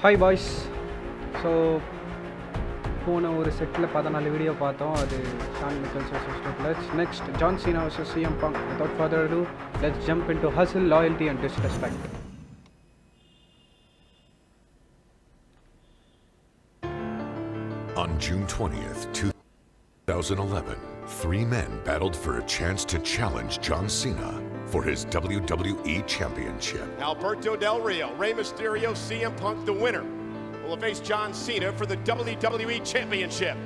Hi boys. So போன ஒரு settle 14 வீடியோ பார்த்தோம். அது Shawn Michaels vs Triple H. Next John Cena vs CM Punk. Without further ado, let's jump into hustle, loyalty and disrespect. On June 20th, 2011, three men battled for a chance to challenge John Cena for his WWE Championship. Alberto Del Rio, Rey Mysterio, CM Punk, the winner, will face John Cena for the WWE Championship.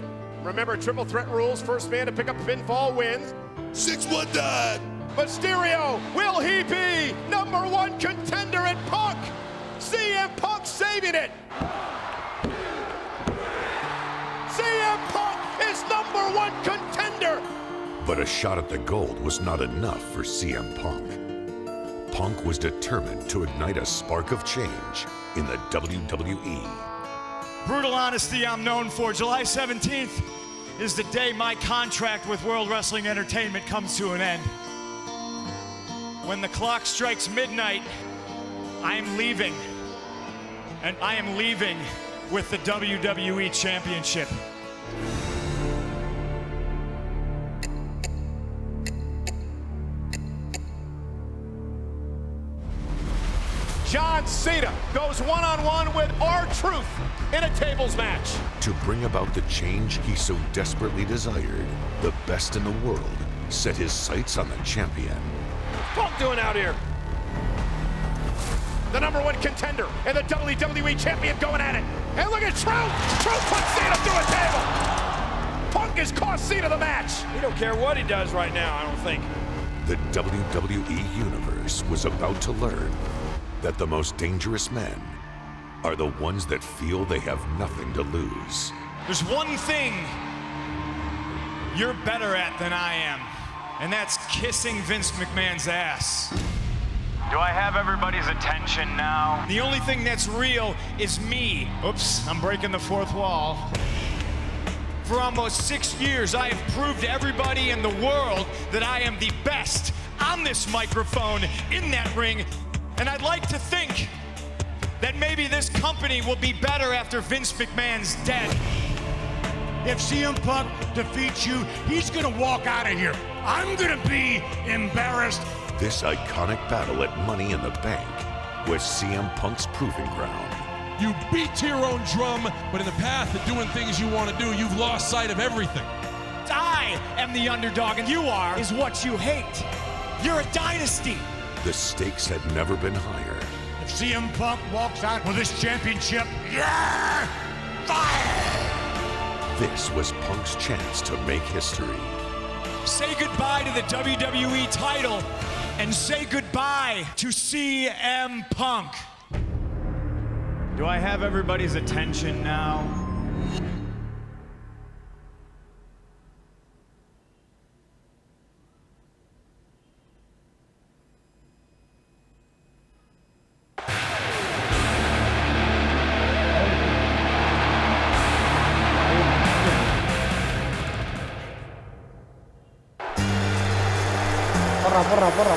Remember, triple threat rules, first man to pick up pinfall wins. 619! Mysterio, will he be #1 contender at Punk? CM Punk saving it! CM Punk is #1 contender! But a shot at the gold was not enough for CM Punk. Punk was determined to ignite a spark of change in the WWE. Brutal honesty I'm known for. July 17th is the day my contract with World Wrestling Entertainment comes to an end. When the clock strikes midnight, I am leaving. And I am leaving with the WWE Championship. John Cena goes one-on-one with R-Truth in a tables match. To bring about the change he so desperately desired, the best in the world set his sights on the champion. Punk doing out here? The #1 contender and the WWE champion going at it. And look at Truth! Truth puts Cena through a table! Punk has cost Cena the match. He don't care what he does right now, I don't think. The WWE Universe was about to learn that the most dangerous men are the ones that feel they have nothing to lose. There's one thing you're better at than I am, and that's kissing Vince McMahon's ass. Do I have everybody's attention now? The only thing that's real is me. Oops, I'm breaking the fourth wall. For almost 6 years, I have proved to everybody in the world that I am the best on this microphone, in that ring, and I'd like to think that maybe this company will be better after Vince McMahon's dead. If CM Punk defeats you, he's gonna walk out of here. I'm gonna be embarrassed. This iconic battle at Money in the Bank was CM Punk's proving ground. You beat to your own drum, but in the path of doing things you want to do, you've lost sight of everything. I am the underdog, and you are is what you hate. You're a dynasty. The stakes had never been higher. If CM Punk walks out with this championship, yeah, fire! This was Punk's chance to make history. Say goodbye to the WWE title and say goodbye to CM Punk. Do I have everybody's attention now?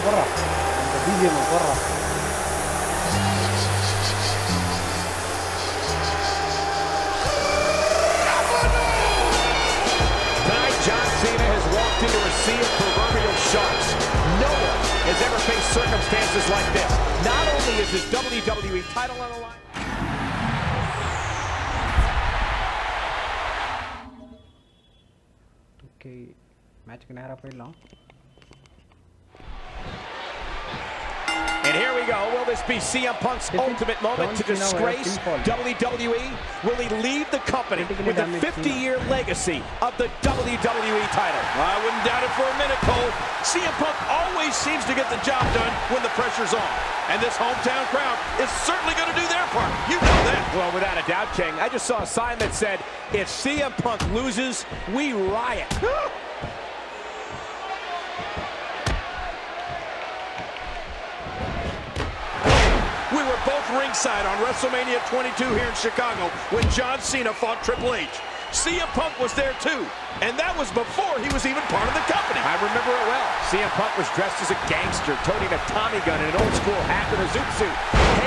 Porra. The DJ man, porra. Tonight, John Cena has walked into a sea of proverbial sharks. No one has ever faced circumstances like this. Not only is his WWE title on the line. Okay, match ku nera poidalam. And here we go. Will this be CM Punk's ultimate moment to disgrace WWE? Will he leave the company with a 50-year legacy of the WWE title? I wouldn't doubt it for a minute, Cole. CM Punk always seems to get the job done when the pressure's on. And this hometown crowd is certainly going to do their part. You know that. Well, without a doubt, King. I just saw a sign that said, if CM Punk loses, we riot. We were both ringside on WrestleMania 22 here in Chicago when John Cena fought Triple H. CM Punk was there too, and that was before he was even part of the company. I remember it well. CM Punk was dressed as a gangster, toting a Tommy gun and an old school hat and a zoot suit.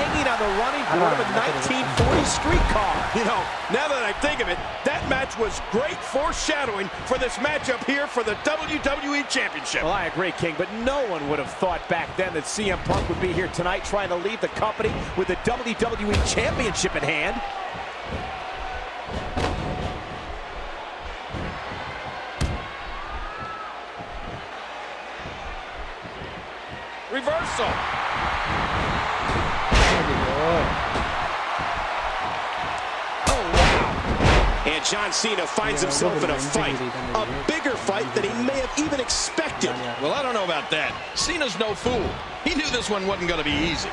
hanging on the running board of a 1940 street car. You know, now that I think of it, that match was great foreshadowing for this matchup here for the WWE Championship. Well, I agree, King, but no one would have thought back then that CM Punk would be here tonight trying to leave the company with the WWE Championship in hand. Reversal. Oh, wow. And John Cena finds himself in a fight. A bigger fight than he may have even expected. Well, I don't know about that. Cena's no fool. He knew this one wasn't going to be easy.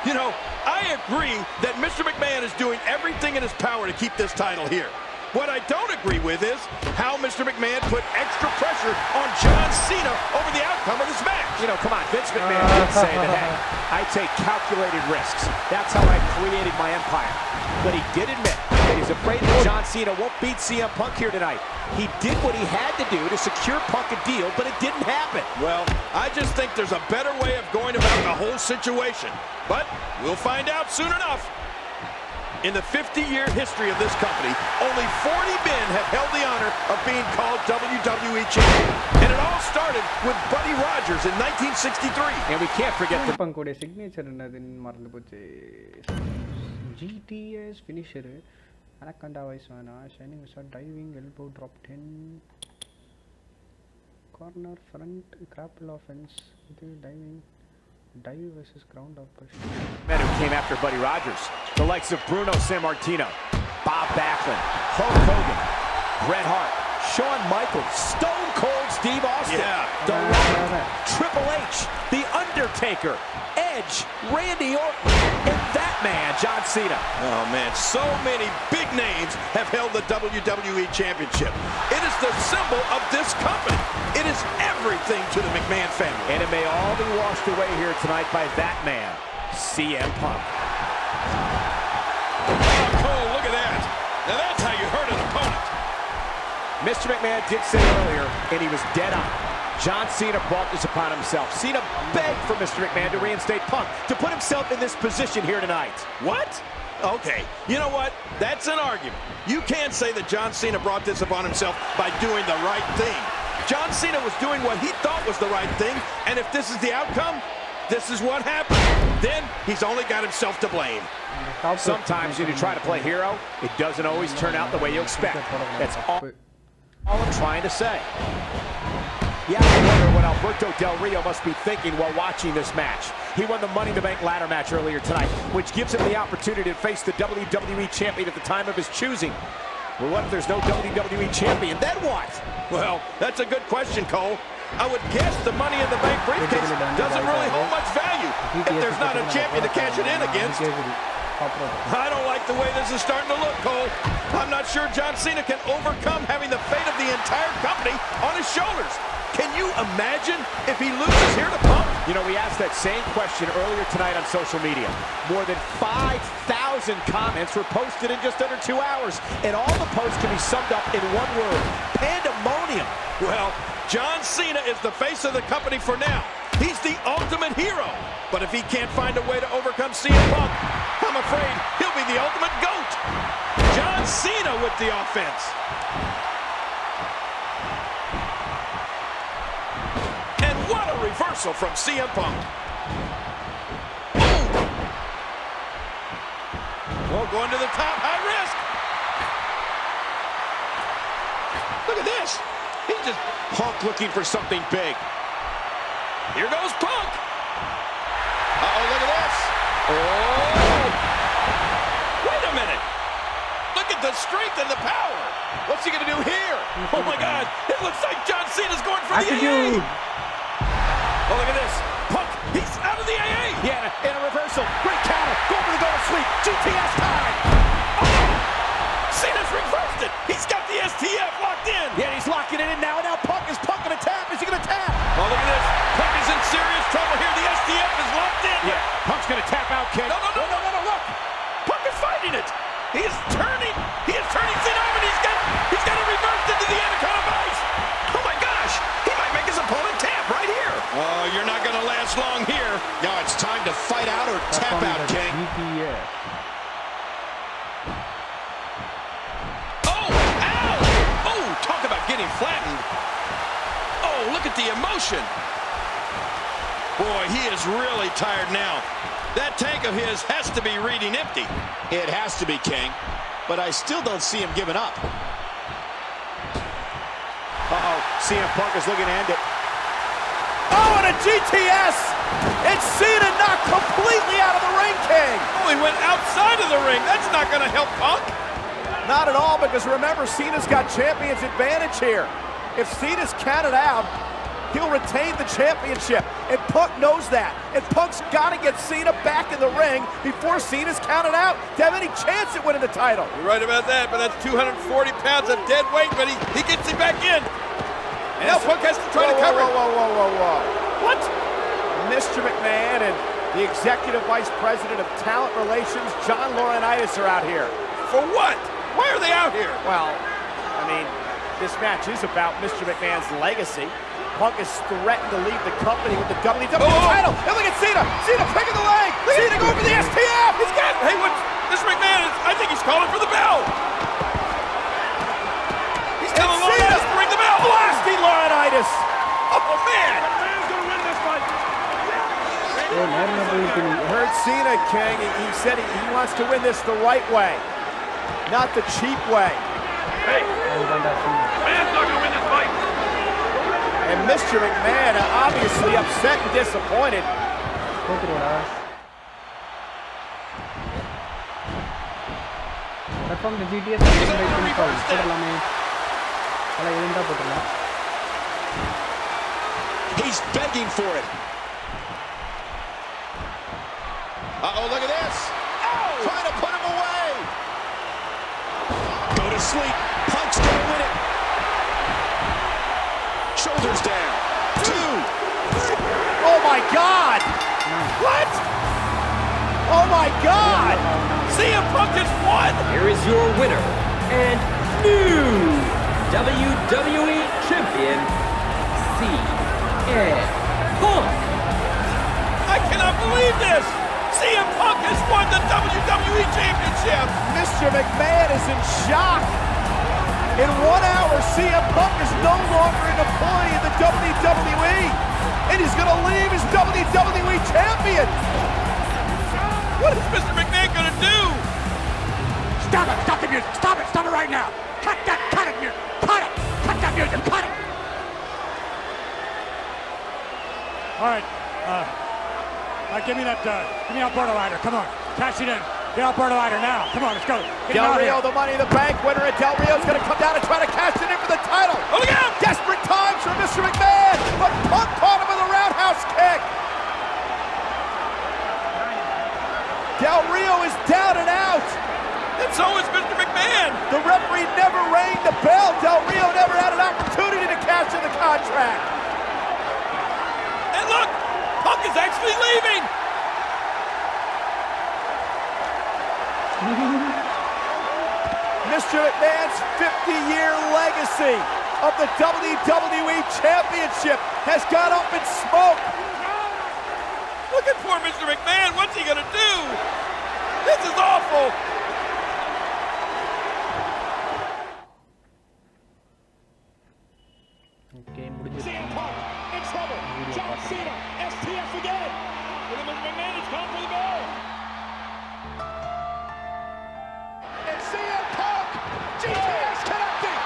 You know, I agree that Mr. McMahon is doing everything in his power to keep this title here. What I don't agree with is how Mr. McMahon put extra pressure on John Cena over the outcome of this match. You know, come on, Vince McMahon did say that, hey, I take calculated risks. That's how I created my empire. But he did admit that he's afraid that John Cena won't beat CM Punk here tonight. He did what he had to do to secure Punk a deal, but it didn't happen. Well, I just think there's a better way of going about the whole situation. But we'll find out soon enough. In the 50-year history of this company, only 40 men have held the honor of being called WWE Champion. And it all started with Buddy Rogers in 1963. And we can't forget the Punk signature மறந்து போச்சு. GTS finisher. Anaconda Vaiswana, shining shot, diving, elbow drop 10. Corner, front, grapple offense, diving. Dive versus ground operation. Men who came after Buddy Rogers. The likes of Bruno Sammartino, Bob Backlund, Hulk Hogan, Bret Hart, Shawn Michaels, Stone Cold Steve Austin, The Rock, Triple H, The Undertaker, Edge, Randy Orton, and that man, John Cena. Oh man, so many big names have held the WWE Championship. It is the symbol of this company. It is everything to the McMahon family. And it may all be washed away here tonight by that man, CM Punk. Oh, Cole, look at that. Now that's how you hurt an opponent. Mr. McMahon did say earlier, and he was dead on. John Cena brought this upon himself. Cena begged for Mr. McMahon to reinstate Punk, to put himself in this position here tonight. What? Okay, you know what? That's an argument. You can't say that John Cena brought this upon himself by doing the right thing. John Cena was doing what he thought was the right thing, and if this is the outcome, this is what happened. Then he's only got himself to blame. Sometimes when you try to play hero, it doesn't always turn out the way you expect. That's all I'm trying to say. Yeah, I wonder what Alberto Del Rio must be thinking while watching this match. He won the Money in the Bank ladder match earlier tonight, which gives him the opportunity to face the WWE Champion at the time of his choosing. Well, what if there's no WWE Champion? Then what? Well, that's a good question, Cole. I would guess the Money in the Bank briefcase doesn't really hold much value if there's not a champion to cash it in against. I don't like the way this is starting to look, Cole. I'm not sure John Cena can overcome having the fate of the entire company on his shoulders. Can you imagine if he loses here to Punk? You know, we asked that same question earlier tonight on social media. More than 5,000 comments were posted in just under 2 hours, and all the posts can be summed up in one word: pandemonium. Well, John Cena is the face of the company for now. He's the ultimate hero. But if he can't find a way to overcome CM Punk, I'm afraid he'll be the ultimate GOAT. John Cena with the offense. And what a reversal from CM Punk. Oh, going to the top, high risk. Look at this. He just Punk looking for something big. Here goes Punk. Uh-oh, look at this. Oh! Wait a minute. Look at the strength and the power. What's he going to do here? Oh, my God. It looks like John Cena's going for the AA. Oh, look at this. Punk, he's out of the AA. Yeah, in a reversal. Great counter. Go for the go to sleep. GTS time. Oh! Cena's reversed it. He's got the STF locked in. Yeah, he's locking it in now. And now Punk is going to tap. Is he going to tap? Oh, look at this. Punk is in serious trouble here. The STF is locked in. Yeah, Punk's going to tap out, Ken. No, look. Punk is fighting it. He is turning Cena over, and he's got it reversed into the Anaconda Vice. Oh, my gosh. He might make his opponent tap right here. Oh, you're not going to last long here. Now it's time to fight out or tap out. Oh, ow! Oh, talk about getting flattened. Oh, look at the emotion. Boy, he is really tired now. That tank of his has to be reading empty. It has to be, King, but I still don't see him giving up. Uh-oh, CM Punk is looking to end it. Oh, and a GTS! It's Cena knocked completely out of the ring, King! Oh, he went outside of the ring. That's not going to help Punk. Not at all, because remember, Cena's got champion's advantage here. If Cena's counted out, he'll retain the championship, and Punk knows that. And Punk's got to get Cena back in the ring before Cena's counted out to have any chance at winning the title. You're right about that, but that's 240 pounds of dead weight, but he gets him back in. And now Punk has to try to cover it. Whoa. What? Mr. McMahon and the Executive Vice President of Talent Relations, John Laurinaitis, are out here. For what? Why are they out here? Well, I mean, this match is about Mr. McMahon's legacy. Punk is threatened to leave the company with the WWE title. And look at Cena! Cena picking the leg! Cena going for the STF! He's got it! Hey, what's Mr. McMahon? I think he's calling for the bell! He's telling Laurinaitis to ring the bell! Blasting Laurinaitis! Oh, man! McMahon's gonna win this fight. Heard Cena, King. He said he wants to win this the right way, not the cheap way. Hey! McMahon's not gonna win this fight! And Mr. McMahon obviously upset and disappointed. Perform the GTS. He's begging for it. Uh-oh, look at this. Oh! Trying to put him away. Go to sleep. Punk's gonna win it. Shoulders down. 2. Oh my God! What? Oh my God! CM Punk has won! Here is your winner and new WWE Champion, CM Punk. I cannot believe this! CM Punk has won the WWE Championship! Mr. McMahon is in shock. In 1 hour, CM Punk is no longer an employee of the WWE, and he's going to leave as WWE Champion. What is Mr. McMahon going to do? Stop it! Stop the music! Stop it! Stop it right now! Cut that! Cut it! Cut it! Cut that music! Cut it! All right. Give me that Alberto rider. Come on. Cash it in. Get Alberto rider now. Come on, let's go. Del Rio, the Money in the Bank winner, and Del Rio's going to come down and try to cash it in for the title. Oh, look out! Desperate times for Mr. McMahon, but Punk caught him with a roundhouse kick. Del Rio is down and out. And so is Mr. McMahon. The referee never rang the bell. Del Rio never had an opportunity to cash in the contract. And look, Punk is actually leaving. Mr. McMahon's 50-year legacy of the WWE Championship has gone up in smoke. Look at poor Mr. McMahon. What's he going to do? This is awful. CM Punk in trouble. John Cena, STF again. McMahon is calling for the bell. And CM Punk, GTS connecting.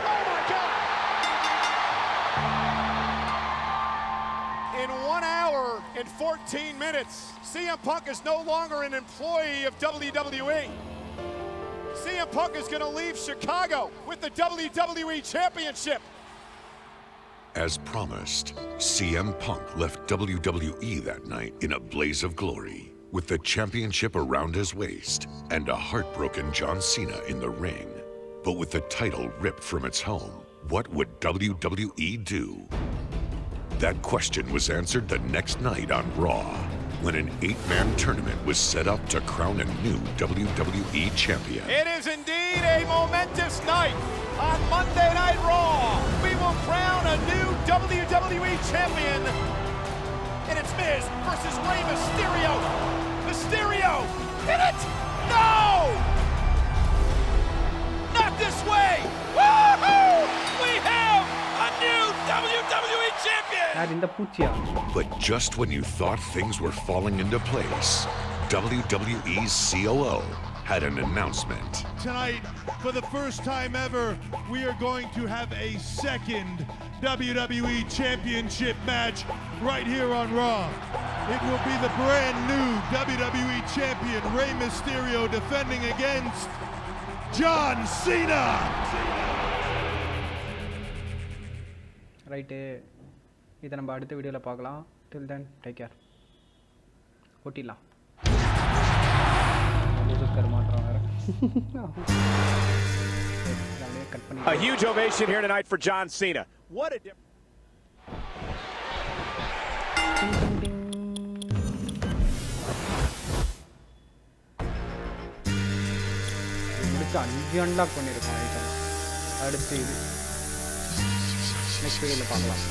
Oh my God. In 1 hour and 14 minutes, CM Punk is no longer an employee of WWE. CM Punk is going to leave Chicago with the WWE Championship. As promised, CM Punk left WWE that night in a blaze of glory, with the championship around his waist and a heartbroken John Cena in the ring. But with the title ripped from its home, what would WWE do? That question was answered the next night on Raw, when an 8-man tournament was set up to crown a new WWE champion. It is indeed a momentous night. On Monday Night Raw, we will crown a new WWE champion. it's Miz versus Rey Mysterio. Mysterio, hit it! No! Not this way! Woohoo! We have a new WWE champion! But just when you thought things were falling into place, WWE's COO had an announcement. Tonight, for the first time ever, we are going to have a second WWE Championship match right here on Raw. It will be the brand new WWE Champion Rey Mysterio defending against John Cena. Right, இதை நம்ம அடுத்த வீடியோவில் பார்க்கலாம். Till then take care. ஓட்டிடலாம். A huge ovation here tonight for John Cena. What a difference. Unlock பண்ணியிருக்கோம். அடுத்து இது next வீடியோவில் பார்க்கலாம்.